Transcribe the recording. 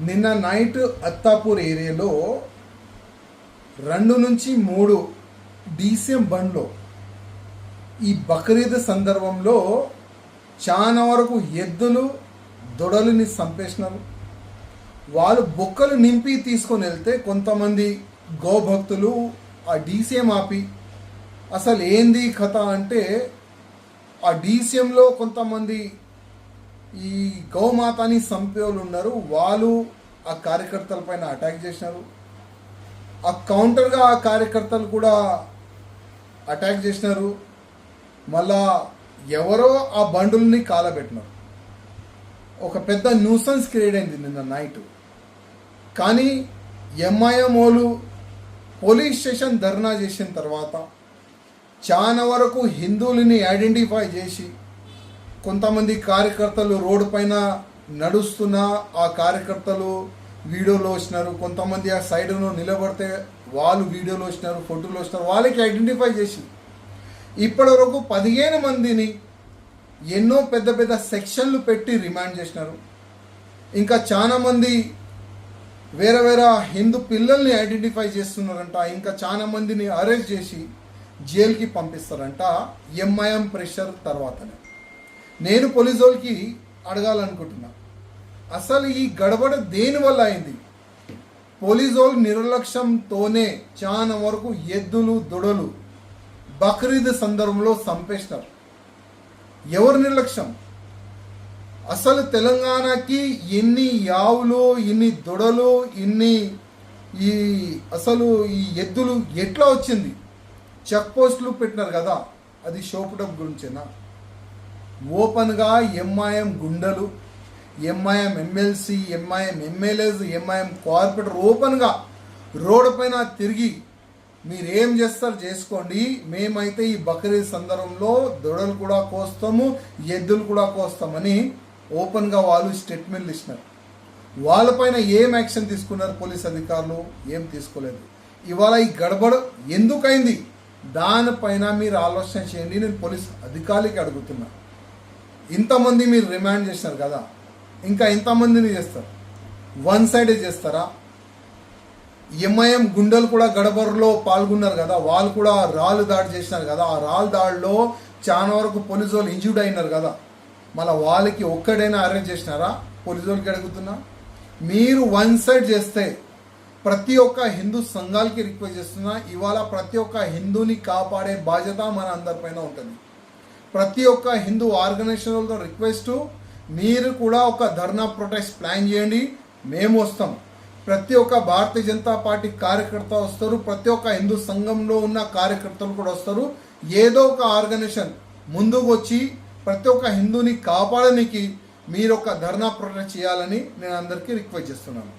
నిన్న నైట్ అత్తాపూర్ ఏరియాలో 2 నుంచి 3 డీసీఎం బండ్లో ఈ బక్రీద్ సందర్భంలో చాలా వరకు ఎద్దులు దొడలుని చంపేసినారు. వాళ్ళు బొక్కలు నింపి తీసుకొని వెళ్తే కొంతమంది గోభక్తులు ఆ డీసీఎం ఆపి అసలు ఏంది కథ అంటే ఆ డీసీఎంలో కొంతమంది ఈ గౌమాతని చంపే వాళ్ళు ఉన్నారు. వాళ్ళు ఆ కార్యకర్తల పైన అటాక్ చేసినారు. ఆ కౌంటర్గా ఆ కార్యకర్తలు కూడా అటాక్ చేసినారు. మళ్ళా ఎవరో ఆ బండుల్ని కాలబెట్టినారు. ఒక పెద్ద న్యూసెన్స్ క్రియేట్ అయింది నిన్న నైట్. కానీ ఎంఐఎం వాళ్ళు పోలీస్ స్టేషన్ ధర్నా చేసిన తర్వాత చాలా వరకు హిందువులని ఐడెంటిఫై చేసి కొంతమంది కార్యకర్తలు రోడ్డు పైన నడుస్తున్న ఆ కార్యకర్తలు వీడియోలో వచ్చినారు. కొంతమంది ఆ సైడ్లో నిలబడితే వాళ్ళు వీడియోలో వచ్చినారు, ఫోటోలు వచ్చినారు. వాళ్ళకి ఐడెంటిఫై చేసి ఇప్పటి వరకు 15 మందిని ఎన్నో పెద్ద పెద్ద సెక్షన్లు పెట్టి రిమాండ్ చేసినారు. ఇంకా చాలా మంది వేరే వేరే హిందూ పిల్లల్ని ఐడెంటిఫై చేస్తున్నారంట. ఇంకా చాలా మందిని అరెస్ట్ చేసి జైలుకి పంపిస్తారంట ఎంఐఎం ప్రెషర్ తర్వాతనే. నేను పోలీసు వాళ్ళకి అడగాలనుకుంటున్నా, అసలు ఈ గడబడ దేనివల్ల అయింది? పోలీసు వాళ్ళు నిర్లక్ష్యంతోనే చాలా వరకు ఎద్దులు దొడలు బక్రీద్ సందర్భంలో చంపేసినారు. ఎవరు నిర్లక్ష్యం? అసలు తెలంగాణకి ఎన్ని యావులు, ఇన్ని దొడలు, అసలు ఈ ఎద్దులు ఎట్లా వచ్చింది? చెక్ పోస్టులు పెట్టినారు కదా, అది షోపుటప్ గురించేనా? ఓపెన్గా ఎంఐఎం గుండెలు, MIM MLC, MIM MLAs, MIM corporator ఓపెన్గా రోడ్డు పైన తిరిగి మీరేం చేస్తారు చేసుకోండి, మేమైతే ఈ బక్రీద్ సందర్భంలో దొడలు కూడా కోస్తాము, ఎద్దులు కూడా కోస్తామని ఓపెన్గా వాళ్ళు స్టేట్మెంట్లు ఇచ్చినారు. వాళ్ళపైన ఏం యాక్షన్ తీసుకున్నారు పోలీస్ అధికారులు? ఏం తీసుకోలేదు. ఇవాళ ఈ గడబడ ఎందుకైంది దానిపైన మీరు ఆలోచన చేయండి. నేను పోలీస్ అధికారులకి అడుగుతున్నా. ఇంతమంది మీరు రిమాండ్ చేసినారు కదా, ఇంకా ఎంతమందిని చేస్తారు? వన్ సైడే చేస్తారా? ఎంఐఎం గుండెలు కూడా గడబడలో పాల్గొన్నారు కదా, వాళ్ళు కూడా రాళ్ళు దాడి చేసినారు కదా. ఆ రాళ్ళు దాడిలో చాలా వరకు పోలీసు వాళ్ళు ఇంజూర్డ్ అయినారు కదా. మళ్ళీ వాళ్ళకి ఒక్కడైనా అరెస్ట్ చేసినారా? పోలీసు వాళ్ళకి అడుగుతున్నా. మీరు వన్ సైడ్ చేస్తే ప్రతి ఒక్క హిందూ సంఘాలకి రిక్వెస్ట్ చేస్తున్నా, ఇవాళ ప్రతి ఒక్క హిందూని కాపాడే బాధ్యత మన అందరిపైన ఉంటుంది. ప్రతి ఒక్క హిందూ ఆర్గనైజేషన్లతో రిక్వెస్ట్, మీరు కూడా ఒక ధర్నా ప్రొటెస్ట్ ప్లాన్ చేయండి, మేము వస్తాం. ప్రతి ఒక్క భారతీయ జనతా పార్టీ కార్యకర్త వస్తారు, ప్రతి ఒక్క హిందూ సంఘంలో ఉన్న కార్యకర్తలు కూడా వస్తారు. ఏదో ఒక ఆర్గనైజేషన్ ముందుకు వచ్చి ప్రతి ఒక్క హిందూని కాపాడడానికి మీరు ఒక ధర్నా ప్రొటెస్ట్ చేయాలని నేను అందరికీ రిక్వెస్ట్ చేస్తున్నాను.